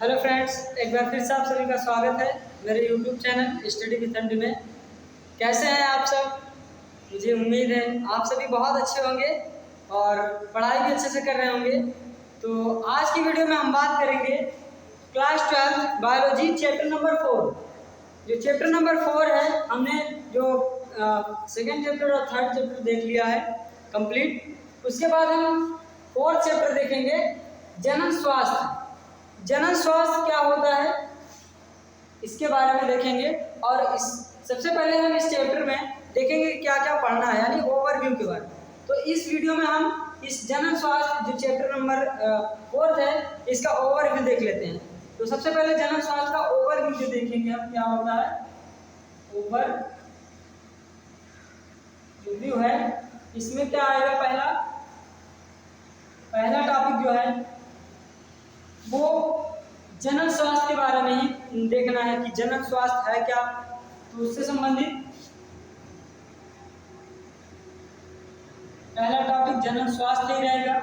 Hello friends, एक बार फिर से आप सभी का स्वागत है मेरे YouTube channel study with MD में। कैसे हैं आप सब? मुझे उम्मीद है आप सभी बहुत अच्छे होंगे और पढ़ाई भी अच्छे से कर रहे होंगे। तो आज की वीडियो में हम बात करेंगे क्लास 12 बायोलॉजी चैप्टर नंबर 4। जो चैप्टर नंबर 4 है, हमने जो सेकेंड चैप्टर और थर्ड चैप्टर देख लिया है कंप्लीट। उसके बाद हम फोर्थ चैप्टर देखेंगे, जनन स्वास्थ्य। जनन स्वास्थ्य क्या होता है इसके बारे में देखेंगे। और सबसे पहले हम इस चैप्टर में देखेंगे क्या क्या पढ़ना है, यानी ओवरव्यू के बारे में। तो इस वीडियो में हम इस जनन स्वास्थ्य जो चैप्टर नंबर 4 है इसका ओवरव्यू देख लेते हैं। तो सबसे पहले जनन स्वास्थ्य का ओवरव्यू जो देखेंगे हम क्या होता है। ओवरव्यू है, इसमें क्या आएगा, पहला टॉपिक जो है वो जनन स्वास्थ्य के बारे में ही देखना है कि जनन स्वास्थ्य है क्या। तो उससे संबंधित पहला टॉपिक जनन स्वास्थ्य ही रहेगा।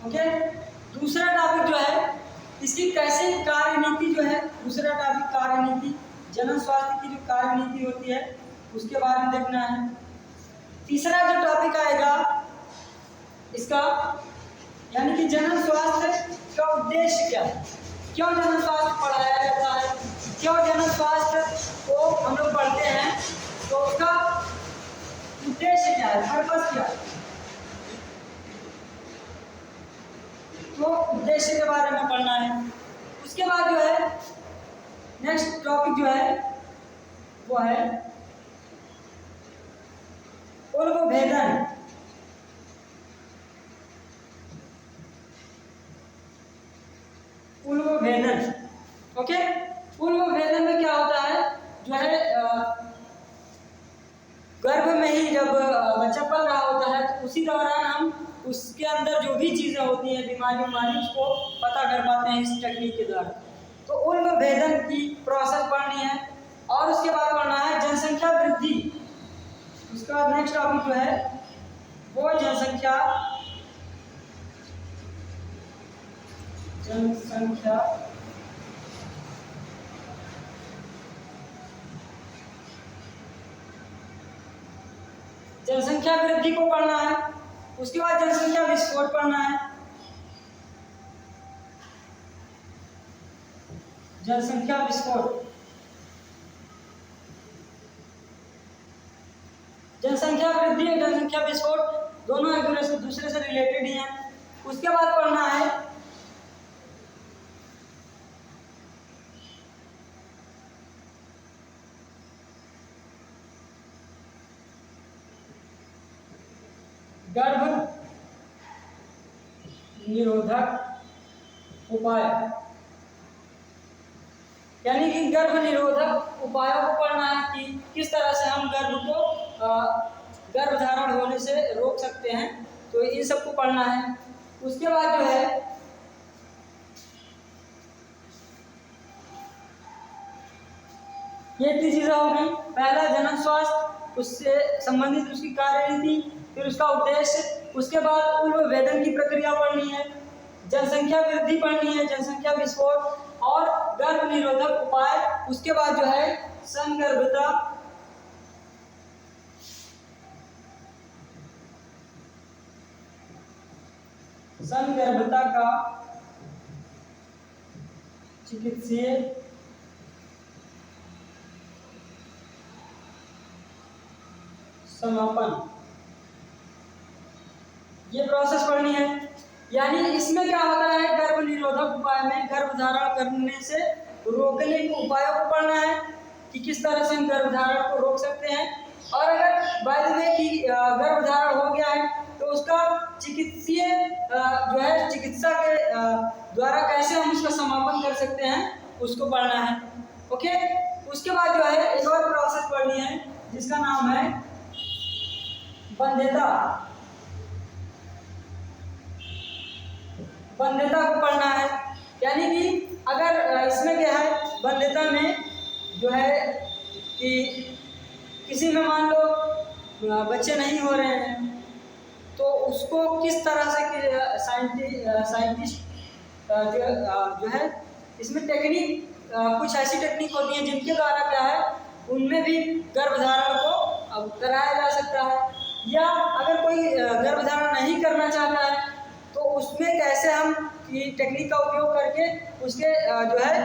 ओके, दूसरा टॉपिक जो है इसकी कैसे कार्यनीति जो है, दूसरा टॉपिक कार्यनीति, जनन स्वास्थ्य की जो कार्यनीति होती है उसके बारे में देखना है। तीसरा जो टॉपिक आएगा इसका, यानी कि जनन स्वास्थ्य का उद्देश्य क्या है, क्यों जनन स्वास्थ्य पढ़ाया जाता है, क्यों जनन स्वास्थ्य को हम लोग पढ़ते हैं, तो उसका उद्देश्य क्या है, पर्पस क्या है। तो उद्देश्य के बारे में पढ़ना है। उसके बाद जो है नेक्स्ट टॉपिक जो है वो है उर्वभेदन। उर्वभेदन, ओके। उर्वभेदन में क्या होता है, जो है गर्भ में ही जब बच्चा पल रहा होता है तो उसी दौरान हम उसके अंदर जो भी चीज़ें होती हैं, बीमारी उसको पता कर पाते हैं इस टेक्निक के द्वारा। तो उर्वभेदन की प्रोसेस पढ़नी है। और उसके बाद पढ़ना है जनसंख्या वृद्धि। उसका नेक्स्ट टॉपिक जो है वो जनसंख्या वृद्धि को पढ़ना है। उसके बाद जनसंख्या विस्फोट पढ़ना है। जनसंख्या विस्फोट, जनसंख्या वृद्धि और जनसंख्या विस्फोट दोनों एक दूसरे से रिलेटेड ही हैं। उसके बाद पढ़ना है गर्भ निरोधक उपाय, यानी कि गर्भ निरोधक उपायों को पढ़ना है कि किस तरह से हम गर्भ धारण होने से रोक सकते हैं। तो इन सबको पढ़ना है। उसके बाद जो है ये 3 चीज़ें हो गई। पहला जनन स्वास्थ्य, उससे संबंधित उसकी कार्यनीति, फिर उसका उद्देश्य। उसके बाद उर्वभेदन की प्रक्रिया पढ़नी है, जनसंख्या वृद्धि पढ़नी है, जनसंख्या विस्फोट और गर्भ निरोधक उपाय। उसके बाद जो है संगर्भता का चिकित्सीय समापन, ये प्रोसेस पढ़नी है। यानी इसमें क्या होता है, गर्भ निरोधक उपाय में गर्भ धारण करने से रोकने के उपायों को पढ़ना है कि किस तरह से हम गर्भ धारण को रोक सकते हैं। और अगर बाय द वे कि गर्भ धारण हो गया है तो उसका चिकित्सीय जो है चिकित्सा के द्वारा कैसे हम उसका समापन कर सकते हैं उसको पढ़ना है। ओके, उसके बाद जो है एक और प्रोसेस पढ़नी है जिसका नाम है वंध्यता। वंध्यता को पढ़ना है, यानी कि अगर इसमें क्या है, वंध्यता में जो है कि किसी में मान लो बच्चे नहीं हो रहे हैं तो उसको किस तरह से साइंटिस्ट जो है इसमें टेक्निक कुछ ऐसी टेक्निक होती है जिनके द्वारा क्या है उनमें भी गर्भधारण को कराया जा सकता है। या अगर कोई गर्भधारण नहीं करना चाहता है तो उसमें कैसे हम टेक्निक का उपयोग करके उसके जो है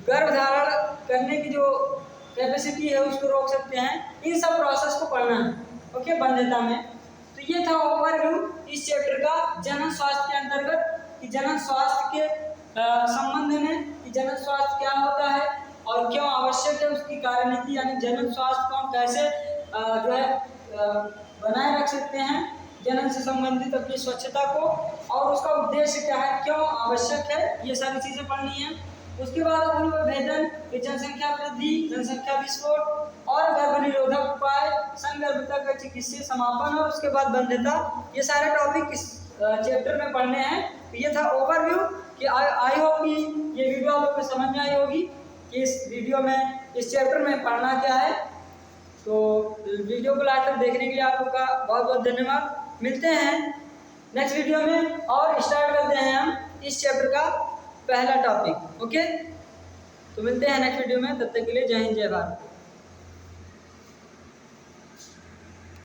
गर्भधारण करने की जो कैपेसिटी है उसको रोक सकते हैं। इन सब प्रोसेस को पढ़ना है, ओके, बाध्यता में। तो ये था ओवरव्यू इस चैप्टर का जनन स्वास्थ्य के अंतर्गत, कि जनन स्वास्थ्य के संबंध में कि जनन स्वास्थ्य क्या होता है और क्यों आवश्यक है, उसकी कार्यनीति यानी जनन स्वास्थ्य को हम कैसे जो है बनाए रख सकते हैं, जनन से संबंधित अपनी स्वच्छता को, और उसका उद्देश्य क्या है, क्यों आवश्यक है, ये सारी चीजें पढ़नी है। उसके बाद भेदन, जनसंख्या वृद्धि, जनसंख्या विस्फोट और गर्भ निरोधक उपाय, संगर्भिता का चिकित्सीय समापन और उसके बाद बंध्यता, ये सारे टॉपिक इस चैप्टर में पढ़ने हैं। तो ये था ओवरव्यू कि आई होप कि ये वीडियो आप लोगों को समझ में आई होगी कि इस वीडियो में इस चैप्टर में पढ़ना क्या है। तो वीडियो को लास्ट तक देखने के लिए आप लोग का बहुत बहुत धन्यवाद। मिलते हैं नेक्स्ट वीडियो में और स्टार्ट करते हैं हम इस चैप्टर का पहला टॉपिक, ओके। तो मिलते हैं नेक्स्ट वीडियो में, तब तक के लिए जय हिंद जय भारत।